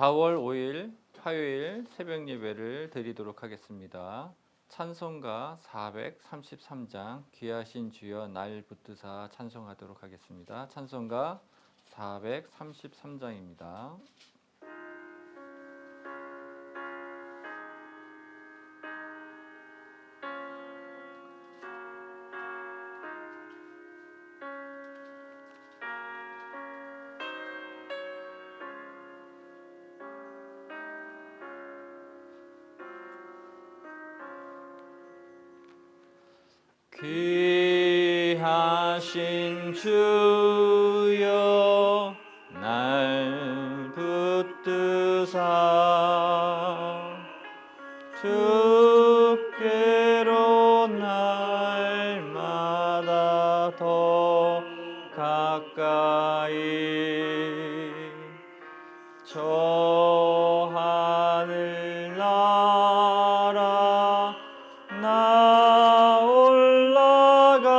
4월 5일 화요일 새벽 예배를 드리도록 하겠습니다. 찬송가 433장 귀하신 주여 날 붙드사 찬송하도록 하겠습니다. 찬송가 433장입니다. 귀하신 주여 날 붙드사 주께로 날마다 더 가까이 저 하늘 나라 나 올라가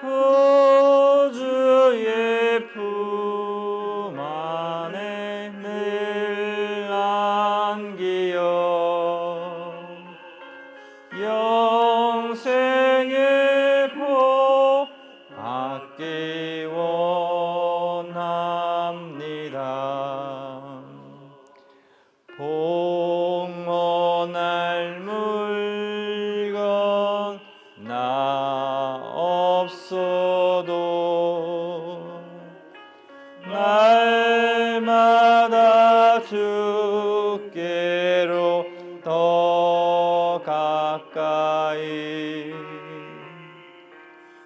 그 주의 품 안에 늘 안기어 영생의 복 받기 원합니다. 봉헌할 물건 나 없어도 날마다 주께로 더 가까이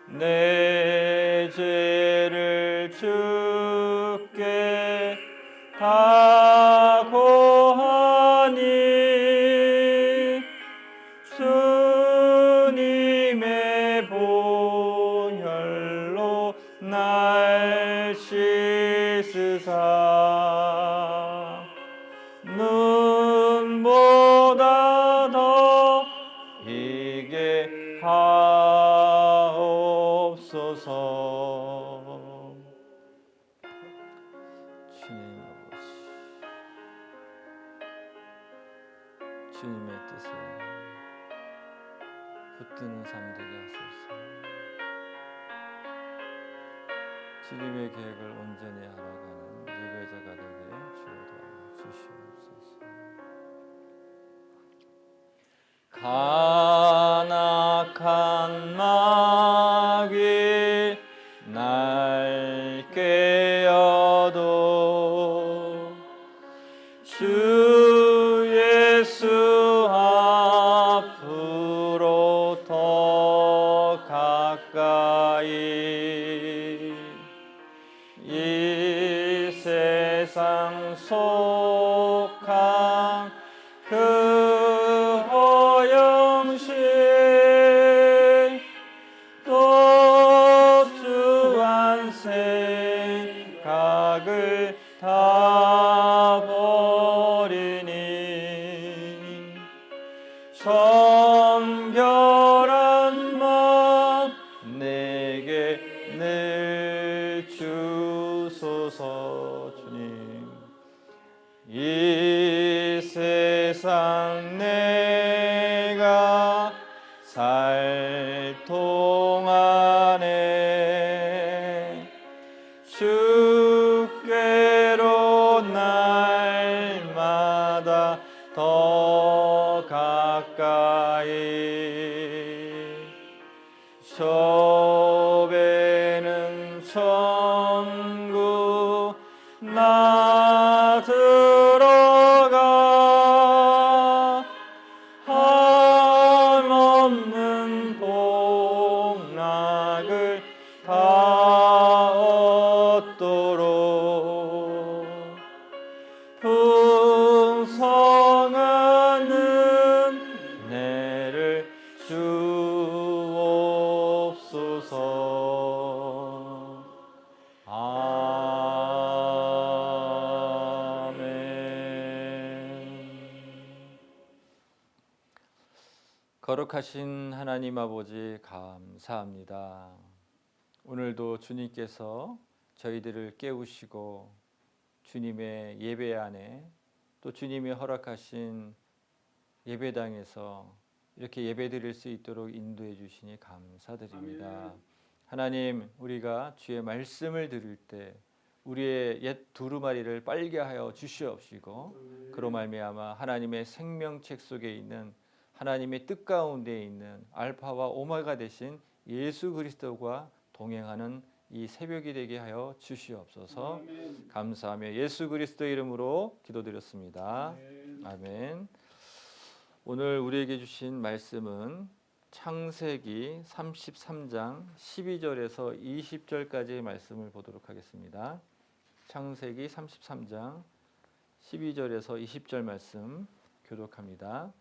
내 죄를 주께 다 고하니 주님의 보혈로 날 씻으사 눈보다 더 이게 하옵소서. 주님 아버지, 주님의 뜻에 붙드는 삶 되게 하소서. 주님의 계획을 온전히 알아가는 예배자가 되게 주여 도와주시옵소서. 간악한 마귀 날 깨어도 주 예수 앞으로 더 가까이 이 세상 속한 그 허영심 또 주한 생각을 다 버리니 정결한 마음 내게 늘 주소서. 주님, 이 세상 내가 살 동안에 주께로 날마다 더 가까이 저 배는 천국 나 들어가 한없는 복락을 다 얻도록 풍성한 은혜를 주옵소서. 거룩하신 하나님 아버지 감사합니다. 오늘도 주님께서 저희들을 깨우시고 주님의 예배 안에 또 주님이 허락하신 예배당에서 이렇게 예배 드릴 수 있도록 인도해 주시니 감사드립니다. 하나님, 우리가 주의 말씀을 들을 때 우리의 옛 두루마리를 빨게 하여 주시옵시고 그로 말미암아 하나님의 생명책 속에 있는 하나님의 뜻 가운데 있는 알파와 오메가 되신 예수 그리스도와 동행하는 이 새벽이 되게 하여 주시옵소서. 감사하며 예수 그리스도 이름으로 기도드렸습니다. 아멘. 오늘 우리에게 주신 말씀은 창세기 33장 12절에서 20절까지의 말씀을 보도록 하겠습니다. 창세기 33장 12절에서 20절 말씀 교독합니다.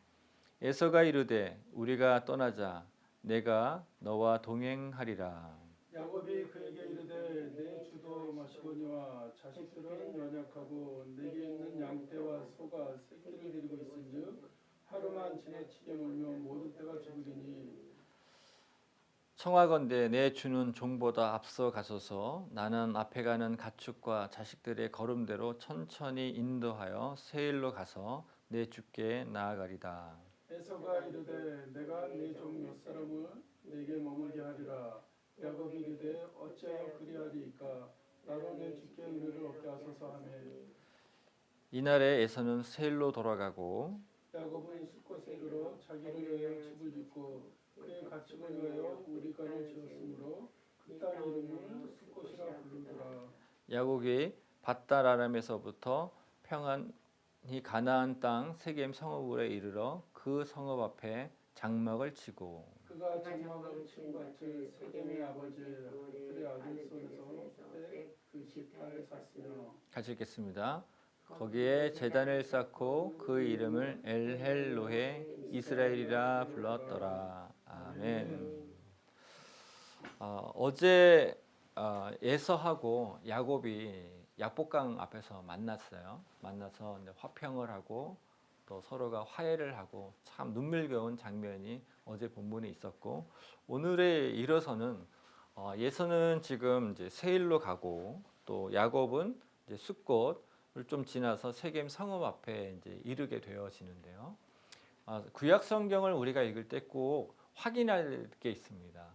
에서가 이르되 우리가 떠나자 내가 너와 동행하리라. 야곱이 그에게 이르되 내 주도 마시거니와 자식들은 연약하고 내게 있는 양떼와 소가 새끼를 데리고 있은즉 하루만 지내치게 몰면 모든 때가 죽으리니 청하건대 내 주는 종보다 앞서 가소서. 나는 앞에 가는 가축과 자식들의 걸음대로 천천히 인도하여 세일로 가서 내 주께 나아가리다. 에서가 이르되 내가 내 종 몇 사람을 내게 머물게 하리라. 야곱이 이르되 어찌하여 그리하리이까. 나로 내 주께 은혜를 얻게 하소서 하매 이날에 에서는 세일로 돌아가고 야곱은 숫곳에 이르러 자기를 위하여 집을 짓고 그의 가축을 위하여 우리간을 지었으므로 그 땅 이름을 숫곳이라 부르더라. 야곱이 밧다라람에서부터 평안히 가나안 땅 세겜 성읍으로 이르러 그 성읍 앞에 장막을 치고 그가 장막을 친 밭을 세겜의 아버지 그의 아들 손에서 그때 그 지파를 샀으며. 같이 읽겠습니다. 거기에 제단을 쌓고 그 이름을 엘헬로헤 이스라엘이라 불렀더라. 아멘. 어제 에서하고 야곱이 약복강 앞에서 만났어요. 만나서 이제 화평을 하고 또 서로가 화해를 하고 참 눈물겨운 장면이 어제 본문에 있었고, 오늘에 이르서는 에서는 지금 이제 세일로 가고 또 야곱은 이제 숫곳을 좀 지나서 세겜 성읍 앞에 이제 이르게 되어지는데요. 구약 성경을 우리가 읽을 때 꼭 확인할 게 있습니다.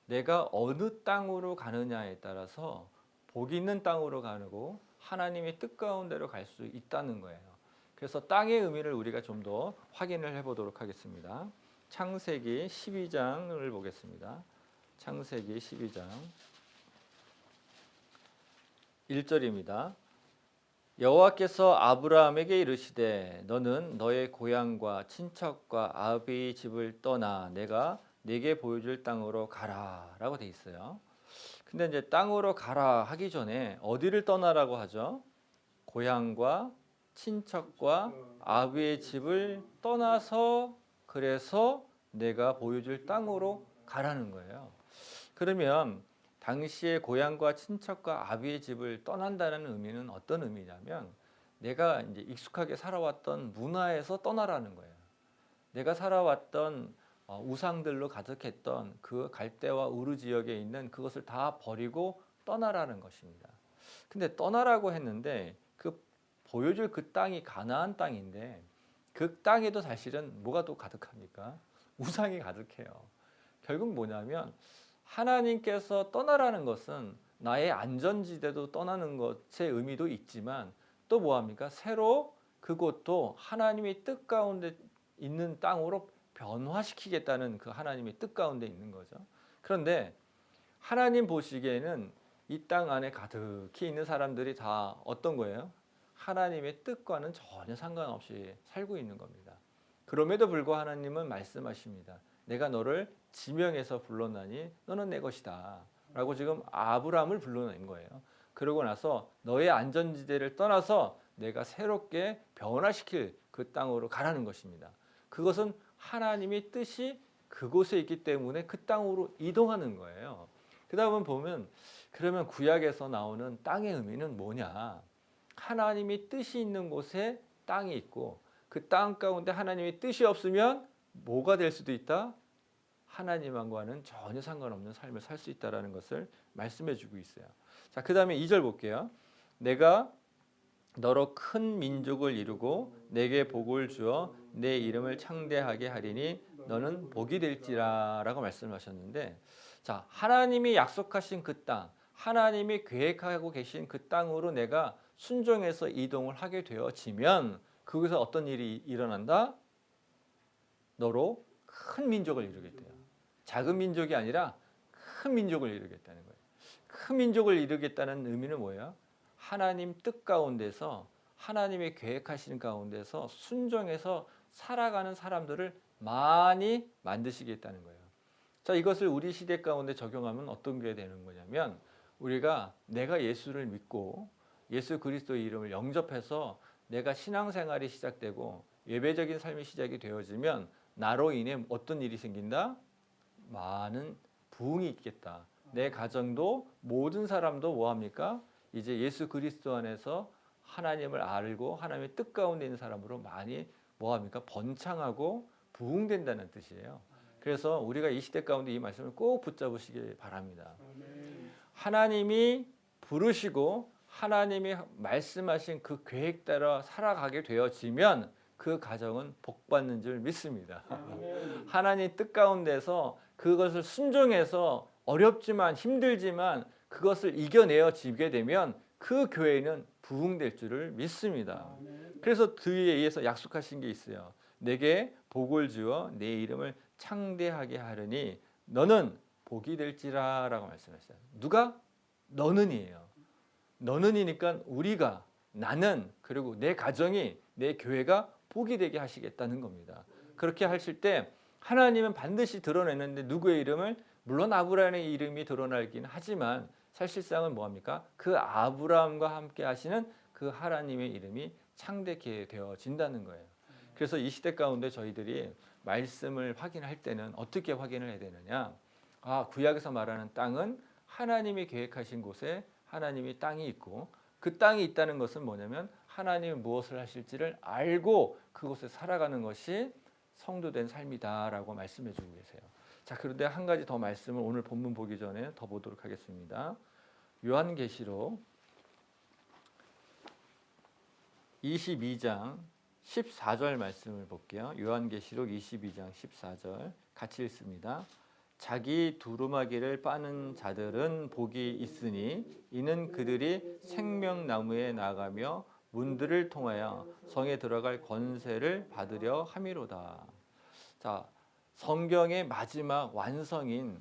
내가 어느 땅으로 가느냐에 따라서 복 있는 땅으로 가고 하나님의 뜻 가운데로 갈 수 있다는 거예요. 그래서 땅의 의미를 우리가 좀 더 확인을 해보도록 하겠습니다. 창세기 12장을 보겠습니다. 창세기 12장 1절입니다. 여호와께서 아브라함에게 이르시되 너는 너의 고향과 친척과 아비의 집을 떠나 내가 네게 보여줄 땅으로 가라 라고 돼 있어요. 근데 이제 땅으로 가라 하기 전에 어디를 떠나라고 하죠? 고향과 친척과 아비의 집을 떠나서 그래서 내가 보여줄 땅으로 가라는 거예요. 그러면 당시의 고향과 친척과 아비의 집을 떠난다는 의미는 어떤 의미냐면 내가 이제 익숙하게 살아왔던 문화에서 떠나라는 거예요. 내가 살아왔던 우상들로 가득했던 그 갈대와 우르 지역에 있는 그것을 다 버리고 떠나라는 것입니다. 근데 떠나라고 했는데 그 보여줄 그 땅이 가나안 땅인데 그 땅에도 사실은 뭐가 또 가득합니까? 우상이 가득해요. 결국 뭐냐면 하나님께서 떠나라는 것은 나의 안전지대도 떠나는 것의 의미도 있지만 또 뭐합니까? 새로 그곳도 하나님의 뜻 가운데 있는 땅으로 변화시키겠다는 그 하나님의 뜻 가운데 있는 거죠. 그런데 하나님 보시기에는 이 땅 안에 가득히 있는 사람들이 다 어떤 거예요? 하나님의 뜻과는 전혀 상관없이 살고 있는 겁니다. 그럼에도 불구하고 하나님은 말씀하십니다. 내가 너를 지명해서 불러나니 너는 내 것이다 라고 지금 아브라함을 불러낸 거예요. 그러고 나서 너의 안전지대를 떠나서 내가 새롭게 변화시킬 그 땅으로 가라는 것입니다. 그것은 하나님의 뜻이 그곳에 있기 때문에 그 땅으로 이동하는 거예요. 그다음에 보면 그러면 구약에서 나오는 땅의 의미는 뭐냐? 하나님의 뜻이 있는 곳에 땅이 있고 그 땅 가운데 하나님의 뜻이 없으면 뭐가 될 수도 있다? 하나님과는 전혀 상관없는 삶을 살 수 있다는 것을 말씀해 주고 있어요. 자, 그 다음에 2절 볼게요. 내가 너로 큰 민족을 이루고 내게 복을 주어 내 이름을 창대하게 하리니 너는 복이 될지라라고 말씀하셨는데, 자, 하나님이 약속하신 그 땅, 하나님이 계획하고 계신 그 땅으로 내가 순종해서 이동을 하게 되어지면 그것에서 어떤 일이 일어난다? 너로 큰 민족을 이루겠대요. 작은 민족이 아니라 큰 민족을 이루겠다는 거예요. 큰 민족을 이루겠다는 의미는 뭐예요? 하나님 뜻 가운데서 하나님의 계획하시는 가운데서 순종해서 살아가는 사람들을 많이 만드시겠다는 거예요. 자, 이것을 우리 시대 가운데 적용하면 어떤 게 되는 거냐면, 우리가 내가 예수를 믿고 예수 그리스도의 이름을 영접해서 내가 신앙생활이 시작되고 예배적인 삶이 시작이 되어지면 나로 인해 어떤 일이 생긴다? 많은 부흥이 있겠다. 내 가정도 모든 사람도 뭐합니까? 이제 예수 그리스도 안에서 하나님을 알고 하나님의 뜻 가운데 있는 사람으로 많이 뭐합니까? 번창하고 부흥된다는 뜻이에요. 그래서 우리가 이 시대 가운데 이 말씀을 꼭 붙잡으시기 바랍니다. 하나님이 부르시고 하나님이 말씀하신 그 계획 따라 살아가게 되어지면 그 가정은 복받는 줄 믿습니다. 하나님 뜻 가운데서 그것을 순종해서 어렵지만 힘들지만 그것을 이겨내어지게 되면 그 교회는 부흥될 줄을 믿습니다. 그래서 그에 의해서 약속하신 게 있어요. 내게 복을 주어 내 이름을 창대하게 하려니 너는 복이 될지라 라고 말씀하셨어요. 누가? 너는이에요. 너는이니까 우리가, 나는, 그리고 내 가정이, 내 교회가 복이 되게 하시겠다는 겁니다. 그렇게 하실 때 하나님은 반드시 드러내는데 누구의 이름을? 물론 아브라함의 이름이 드러나긴 하지만 사실상은 뭐합니까? 그 아브라함과 함께 하시는 그 하나님의 이름이 창대케 되어진다는 거예요. 그래서 이 시대 가운데 저희들이 말씀을 확인할 때는 어떻게 확인을 해야 되느냐? 구약에서 말하는 땅은 하나님이 계획하신 곳에 하나님의 땅이 있고, 그 땅이 있다는 것은 뭐냐면 하나님이 무엇을 하실지를 알고 그곳에 살아가는 것이 성도된 삶이다라고 말씀해 주고 계세요. 자, 그런데 한 가지 더 말씀을 오늘 본문 보기 전에 더 보도록 하겠습니다. 요한계시록 22장 14절 말씀을 볼게요. 요한계시록 22장 14절 같이 읽습니다. 자기 두루마기를 빠는 자들은 복이 있으니 이는 그들이 생명나무에 나가며 문들을 통하여 성에 들어갈 권세를 받으려 함이로다. 자, 성경의 마지막 완성인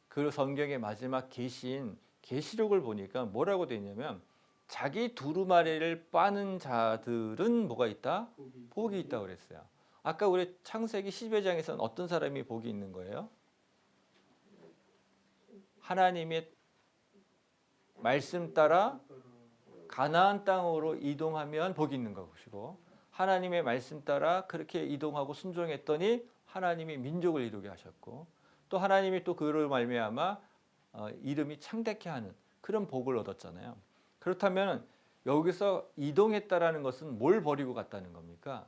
그 성경의 마지막 계시인 계시록을 보니까 뭐라고 되어 있냐면 자기 두루마리를 빠는 자들은 뭐가 있다? 복이 있다고 그랬어요. 아까 우리 창세기 12장에서는 어떤 사람이 복이 있는 거예요? 하나님의 말씀 따라 가나안 땅으로 이동하면 복이 있는 것이고, 하나님의 말씀 따라 그렇게 이동하고 순종했더니 하나님이 민족을 이루게 하셨고, 또 하나님이 또 그를 말미암아 이름이 창대케 하는 그런 복을 얻었잖아요. 그렇다면 여기서 이동했다라는 것은 뭘 버리고 갔다는 겁니까?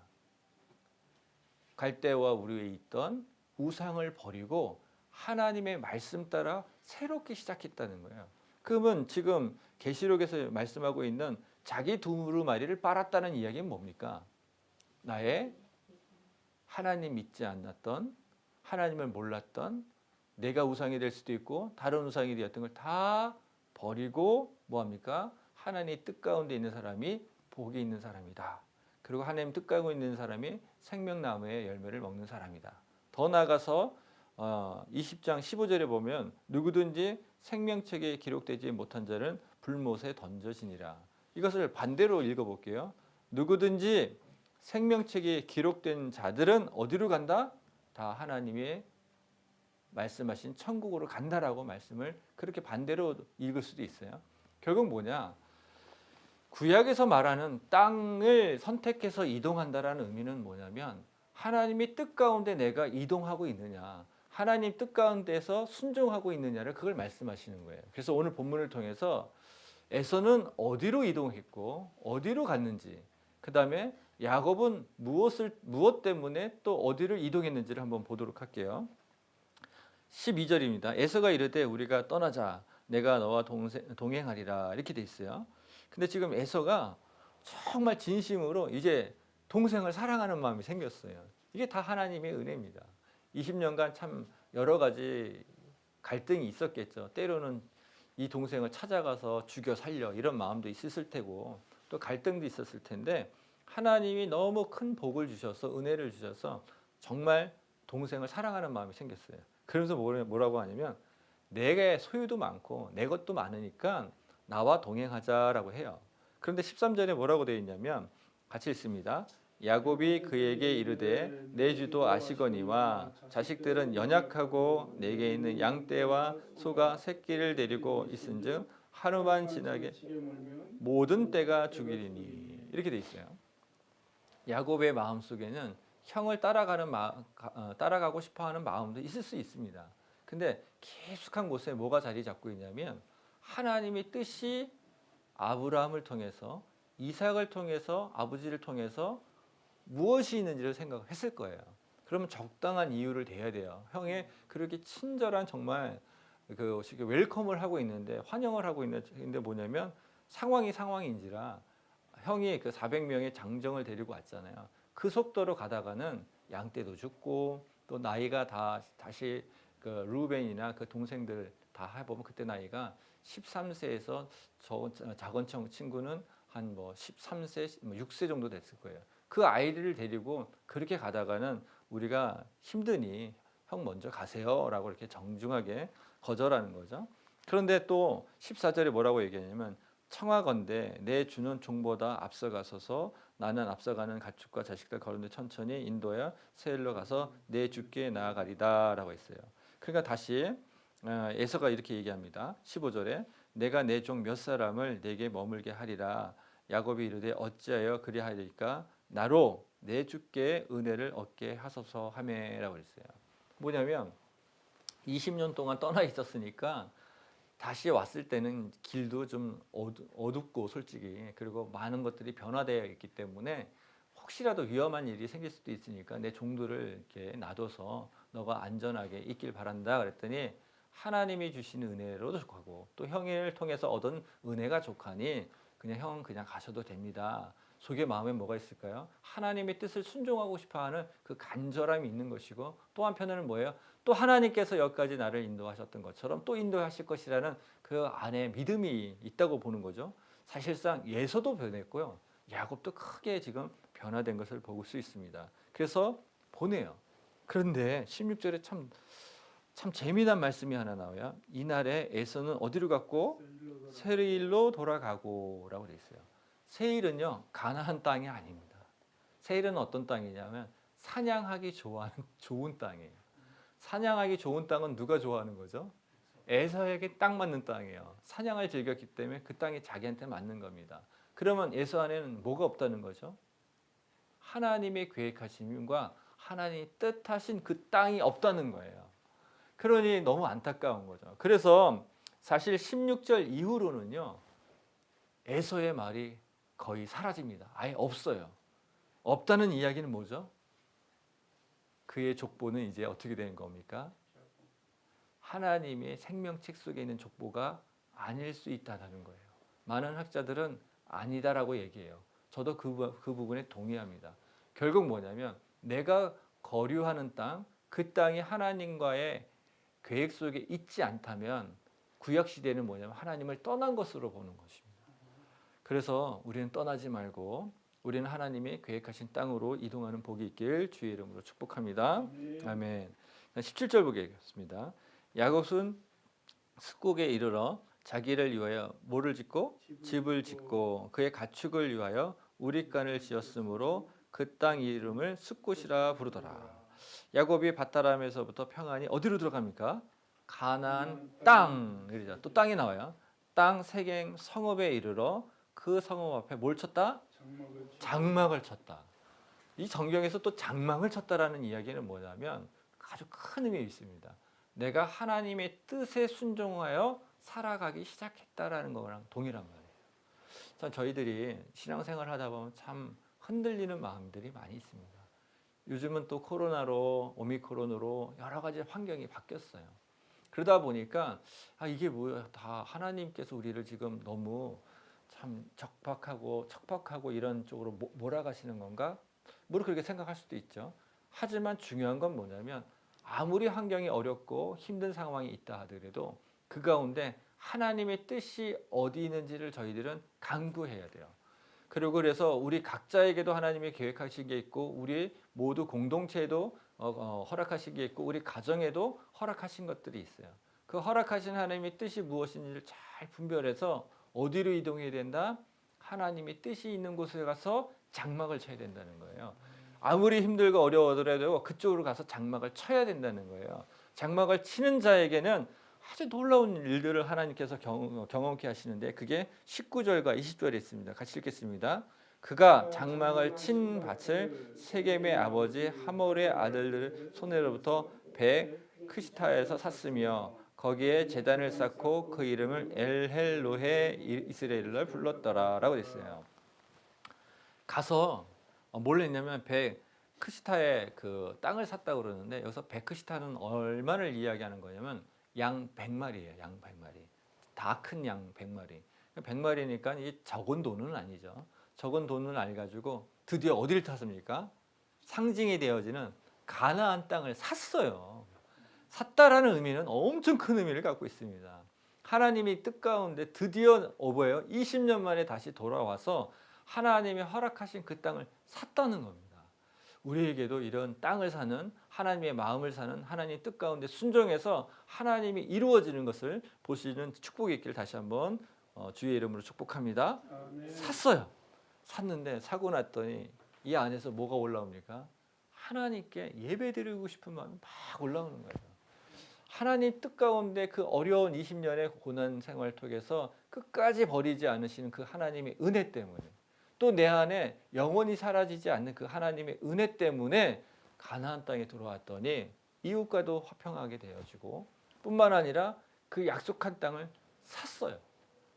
갈대와 우리에 있던 우상을 버리고 하나님의 말씀 따라 새롭게 시작했다는 거예요. 그러면 지금 계시록에서 말씀하고 있는 자기 두루마리를 빨았다는 이야기는 뭡니까? 나의 하나님 믿지 않았던, 하나님을 몰랐던, 내가 우상이 될 수도 있고 다른 우상이 되었던 걸 다 버리고 뭐합니까? 하나님의 뜻 가운데 있는 사람이 복이 있는 사람이다. 그리고 하나님 뜻 가운데 있는 사람이 생명나무의 열매를 먹는 사람이다. 더 나아가서 20장 15절에 보면 누구든지 생명책에 기록되지 못한 자는 불못에 던져지니라. 이것을 반대로 읽어볼게요. 누구든지 생명책에 기록된 자들은 어디로 간다? 다 하나님의 말씀하신 천국으로 간다라고 말씀을 그렇게 반대로 읽을 수도 있어요. 결국 뭐냐? 구약에서 말하는 땅을 선택해서 이동한다라는 의미는 뭐냐면 하나님의 뜻 가운데 내가 이동하고 있느냐, 하나님 뜻 가운데서 순종하고 있느냐를 그걸 말씀하시는 거예요. 그래서 오늘 본문을 통해서 에서는 어디로 이동했고 어디로 갔는지, 그 다음에 야곱은 무엇 때문에 또 어디를 이동했는지를 한번 보도록 할게요. 12절입니다. 에서가 이르되 우리가 떠나자, 내가 너와 동행하리라, 이렇게 돼 있어요. 근데 지금 에서가 정말 진심으로 이제 동생을 사랑하는 마음이 생겼어요. 이게 다 하나님의 은혜입니다. 20년간 참 여러 가지 갈등이 있었겠죠. 때로는 이 동생을 찾아가서 죽여 살려 이런 마음도 있었을 테고 또 갈등도 있었을 텐데 하나님이 너무 큰 복을 주셔서 은혜를 주셔서 정말 동생을 사랑하는 마음이 생겼어요. 그러면서 뭐라고 하냐면 내게 소유도 많고 내 것도 많으니까 나와 동행하자라고 해요. 그런데 13절에 뭐라고 되어 있냐면 같이 읽습니다. 야곱이 그에게 이르되 내 주도 아시거니와 자식들은 연약하고 내게 있는 양떼와 소가 새끼를 데리고 있은즉 하루만 지나게 모든 떼가 죽이리니 이렇게 돼 있어요. 야곱의 마음 속에는 형을 따라가고 싶어하는 마음도 있을 수 있습니다. 근데 깊숙한 곳에 뭐가 자리 잡고 있냐면 하나님의 뜻이 아브라함을 통해서 이삭을 통해서 아버지를 통해서 무엇이 있는지를 생각했을 거예요. 그러면 적당한 이유를 대야 돼요. 형의 그렇게 친절한 정말 그 웰컴을 하고 있는데 환영을 하고 있는데 뭐냐면 상황인지라 형이 그 400명의 장정을 데리고 왔잖아요. 그 속도로 가다가는 양떼도 죽고 또 나이가 다시 그 루벤이나 그 동생들 다 해보면 그때 나이가 13세에서 작은 친구는 한 뭐 13세, 6세 정도 됐을 거예요. 그 아이를 데리고 그렇게 가다가는 우리가 힘드니 형 먼저 가세요라고 이렇게 정중하게 거절하는 거죠. 그런데 또 14절에 뭐라고 얘기하냐면 청하건대 내 주는 종보다 앞서가소서 나는 앞서가는 가축과 자식들 가운데 천천히 인도하여 세일로 가서 내 주께 나아가리다라고 했어요. 그러니까 다시 에서가 이렇게 얘기합니다. 15절에 내가 내 종 몇 사람을 내게 머물게 하리라. 야곱이 이르되 어찌하여 그리하리까 나로 내 주께 은혜를 얻게 하소서 하매라고 했어요. 뭐냐면 20년 동안 떠나 있었으니까 다시 왔을 때는 길도 좀 어둡고 솔직히 그리고 많은 것들이 변화되어 있기 때문에 혹시라도 위험한 일이 생길 수도 있으니까 내 종들을 이렇게 놔둬서 너가 안전하게 있길 바란다 그랬더니 하나님이 주시는 은혜로도 좋고 또 형을 통해서 얻은 은혜가 좋하니 그냥 형은 그냥 가셔도 됩니다. 속의 마음에 뭐가 있을까요? 하나님의 뜻을 순종하고 싶어하는 그 간절함이 있는 것이고 또 한편으로는 뭐예요? 또 하나님께서 여기까지 나를 인도하셨던 것처럼 또 인도하실 것이라는 그 안에 믿음이 있다고 보는 거죠. 사실상 예서도 변했고요. 야곱도 크게 지금 변화된 것을 볼 수 있습니다. 그래서 보내요. 그런데 16절에 참 재미난 말씀이 하나 나와요. 이날에 에서는 어디로 갔고 세일로 돌아가고라고 돼 있어요. 세일은요 가나안 땅이 아닙니다. 세일은 어떤 땅이냐면 사냥하기 좋은 땅이에요. 사냥하기 좋은 땅은 누가 좋아하는 거죠? 에서에게 딱 맞는 땅이에요. 사냥을 즐겼기 때문에 그 땅이 자기한테 맞는 겁니다. 그러면 에서 안에는 뭐가 없다는 거죠? 하나님의 계획하심과 하나님이 뜻하신 그 땅이 없다는 거예요. 그러니 너무 안타까운 거죠. 그래서 사실 16절 이후로는요 에서의 말이 거의 사라집니다. 아예 없어요. 없다는 이야기는 뭐죠? 그의 족보는 이제 어떻게 된 겁니까? 하나님의 생명책 속에 있는 족보가 아닐 수 있다는 거예요. 많은 학자들은 아니다라고 얘기해요. 저도 그 부분에 동의합니다. 결국 뭐냐면 내가 거류하는 땅, 그 땅이 하나님과의 계획 속에 있지 않다면 구약시대는 뭐냐면 하나님을 떠난 것으로 보는 것입니다. 그래서 우리는 떠나지 말고 우리는 하나님이 계획하신 땅으로 이동하는 복이 있길 주의 이름으로 축복합니다. 아멘. 17절 보겠습니다. 야곱은 숫국에 이르러 자기를 위하여 뭐를 짓고? 집을 짓고 그의 가축을 위하여 우릿간을 지었으므로 그 땅 이름을 숫곳이라 부르더라. 야곱이 밧다람에서부터 평안히 어디로 들어갑니까? 가나안 땅. 그러죠. 또 땅이 나와요. 땅 세겜 성읍에 이르러 그 성읍 앞에 뭘 쳤다? 장막을 쳤다. 이 성경에서 또 장막을 쳤다라는 이야기는 뭐냐면 아주 큰 의미 있습니다. 내가 하나님의 뜻에 순종하여 살아가기 시작했다라는 거랑 동일한 말이에요. 참 저희들이 신앙생활 하다 보면 참 흔들리는 마음들이 많이 있습니다. 요즘은 또 코로나로 오미크론으로 여러 가지 환경이 바뀌었어요. 그러다 보니까 이게 뭐야 다 하나님께서 우리를 지금 너무 참 척박하고 이런 쪽으로 몰아가시는 건가? 물론 그렇게 생각할 수도 있죠. 하지만 중요한 건 뭐냐면 아무리 환경이 어렵고 힘든 상황이 있다 하더라도 그 가운데 하나님의 뜻이 어디 있는지를 저희들은 강구해야 돼요. 그리고 그래서 우리 각자에게도 하나님이 계획하신 게 있고 우리 모두 공동체에도 허락하신 게 있고 우리 가정에도 허락하신 것들이 있어요. 그 허락하신 하나님의 뜻이 무엇인지를 잘 분별해서 어디로 이동해야 된다? 하나님의 뜻이 있는 곳에 가서 장막을 쳐야 된다는 거예요. 아무리 힘들고 어려워더라도 그쪽으로 가서 장막을 쳐야 된다는 거예요. 장막을 치는 자에게는 아주 놀라운 일들을 하나님께서 경험케 하시는데 그게 19절과 20절에 있습니다. 같이 읽겠습니다. 그가 장막을 친 밭을 세겜의 아버지 하몰의 아들들 손에로부터 크시타에서 샀으며 거기에 제단을 쌓고 그 이름을 엘헬로헤 이스라엘을 불렀더라라고 됐어요. 가서 뭘 했냐면 크시타의 그 땅을 샀다고 그러는데 여기서 크시타는 얼마를 이야기하는 거냐면 양 100마리예요. 양 100마리. 다 큰 양 100마리. 100마리니까 이게 적은 돈은 아니죠. 적은 돈은 아니가지고 드디어 어디를 탔습니까? 상징이 되어지는 가나안 땅을 샀어요. 샀다라는 의미는 엄청 큰 의미를 갖고 있습니다. 하나님이 뜻 가운데 드디어 뭐예요? 20년 만에 다시 돌아와서 하나님이 허락하신 그 땅을 샀다는 겁니다. 우리에게도 이런 땅을 사는 하나님의 마음을 사는 하나님의 뜻 가운데 순종해서 하나님이 이루어지는 것을 볼 수 있는 축복이 있기를 다시 한번 주의 이름으로 축복합니다. 아멘. 샀어요. 샀는데 사고 났더니 이 안에서 뭐가 올라옵니까? 하나님께 예배드리고 싶은 마음이 막 올라오는 거예요. 하나님 뜻 가운데 그 어려운 20년의 고난 생활 속에서 끝까지 버리지 않으시는 그 하나님의 은혜 때문에 또 내 안에 영원히 사라지지 않는 그 하나님의 은혜 때문에 가나안 땅에 들어왔더니 이웃과도 화평하게 되어지고 뿐만 아니라 그 약속한 땅을 샀어요.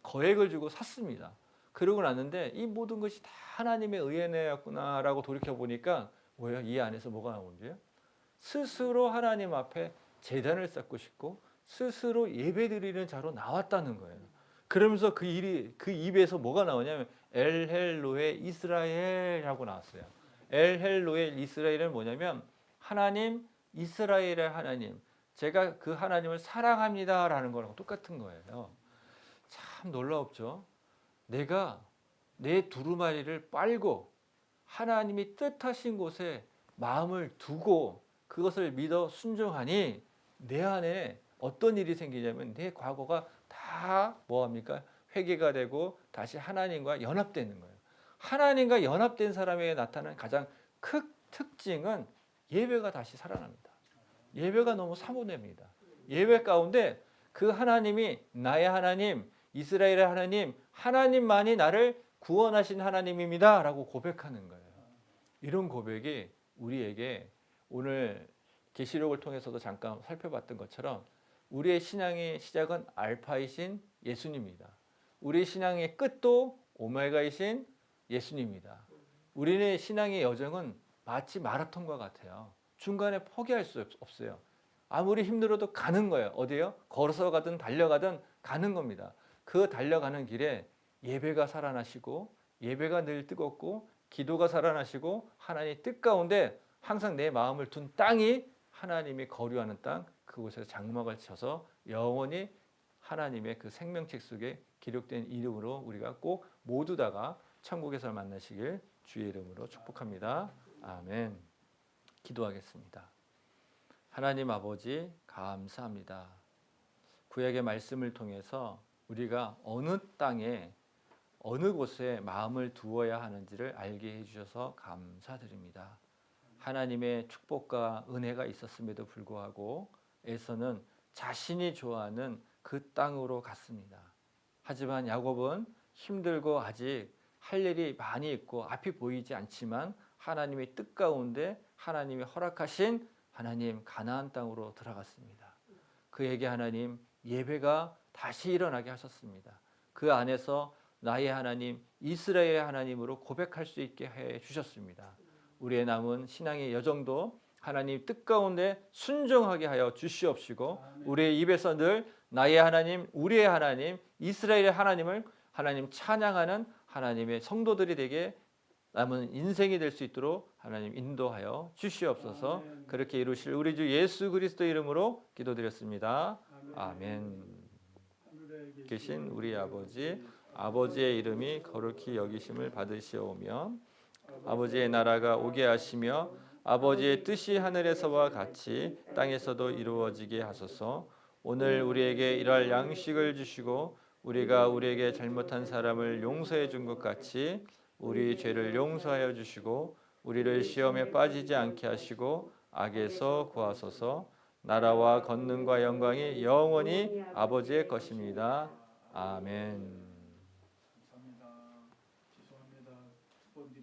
거액을 주고 샀습니다. 그러고 났는데 이 모든 것이 다 하나님의 은혜였구나라고 돌이켜보니까 뭐예요? 이 안에서 뭐가 나오는지요? 스스로 하나님 앞에 제단을 쌓고 싶고 스스로 예배드리는 자로 나왔다는 거예요. 그러면서 그 입에서 뭐가 나오냐면 엘헬로에 이스라엘이라고 나왔어요. 엘헬로에 이스라엘은 뭐냐면 하나님, 이스라엘의 하나님, 제가 그 하나님을 사랑합니다라는 거랑 똑같은 거예요. 참 놀랍죠? 내가 내 두루마리를 빨고 하나님이 뜻하신 곳에 마음을 두고 그것을 믿어 순종하니 내 안에 어떤 일이 생기냐면 내 과거가 다 뭐합니까? 회개가 되고 다시 하나님과 연합되는 거예요. 하나님과 연합된 사람에게 나타나는 가장 큰 특징은 예배가 다시 살아납니다. 예배가 너무 사모됩니다. 예배 가운데 그 하나님이 나의 하나님, 이스라엘의 하나님, 하나님만이 나를 구원하신 하나님입니다 라고 고백하는 거예요. 이런 고백이 우리에게 오늘 계시록을 통해서도 잠깐 살펴봤던 것처럼 우리의 신앙의 시작은 알파이신 예수님입니다. 우리 신앙의 끝도 오메가이신 예수님입니다. 우리의 신앙의 여정은 마치 마라톤과 같아요. 중간에 포기할 수 없어요. 아무리 힘들어도 가는 거예요. 어디요? 걸어서 가든 달려가든 가는 겁니다. 그 달려가는 길에 예배가 살아나시고 예배가 늘 뜨겁고 기도가 살아나시고 하나님의 뜻 가운데 항상 내 마음을 둔 땅이 하나님이 거류하는 땅, 그곳에서 장막을 쳐서 영원히 하나님의 그 생명책 속에 기록된 이름으로 우리가 꼭 모두 다가 천국에서 만나시길 주의 이름으로 축복합니다. 아멘. 기도하겠습니다. 하나님 아버지 감사합니다. 구약의 말씀을 통해서 우리가 어느 땅에 어느 곳에 마음을 두어야 하는지를 알게 해주셔서 감사드립니다. 하나님의 축복과 은혜가 있었음에도 불구하고 에서는 자신이 좋아하는 그 땅으로 갔습니다. 하지만 야곱은 힘들고 아직 할 일이 많이 있고 앞이 보이지 않지만 하나님의 뜻 가운데 하나님이 허락하신 하나님 가나안 땅으로 들어갔습니다. 그에게 하나님 예배가 다시 일어나게 하셨습니다. 그 안에서 나의 하나님 이스라엘의 하나님으로 고백할 수 있게 해 주셨습니다. 우리의 남은 신앙의 여정도 하나님 뜻 가운데 순종하게 하여 주시옵시고 우리의 입에서 늘 나의 하나님, 우리의 하나님, 이스라엘의 하나님을 하나님 찬양하는 하나님의 성도들이 되게 남은 인생이 될 수 있도록 하나님 인도하여 주시옵소서. 아멘. 그렇게 이루실 우리 주 예수 그리스도 이름으로 기도드렸습니다. 아멘. 하늘에 계신 우리 아버지, 아버지의 이름이 거룩히 여기심을 받으시오며 아버지의 나라가 오게 하시며 아버지의 뜻이 하늘에서와 같이 땅에서도 이루어지게 하소서. 오늘 우리에게 일할 양식을 주시고 우리가 우리에게 잘못한 사람을 용서해 준 것 같이 우리 죄를 용서하여 주시고 우리를 시험에 빠지지 않게 하시고 악에서 구하소서. 나라와 권능과 영광이 영원히 아버지의 것입니다. 아멘.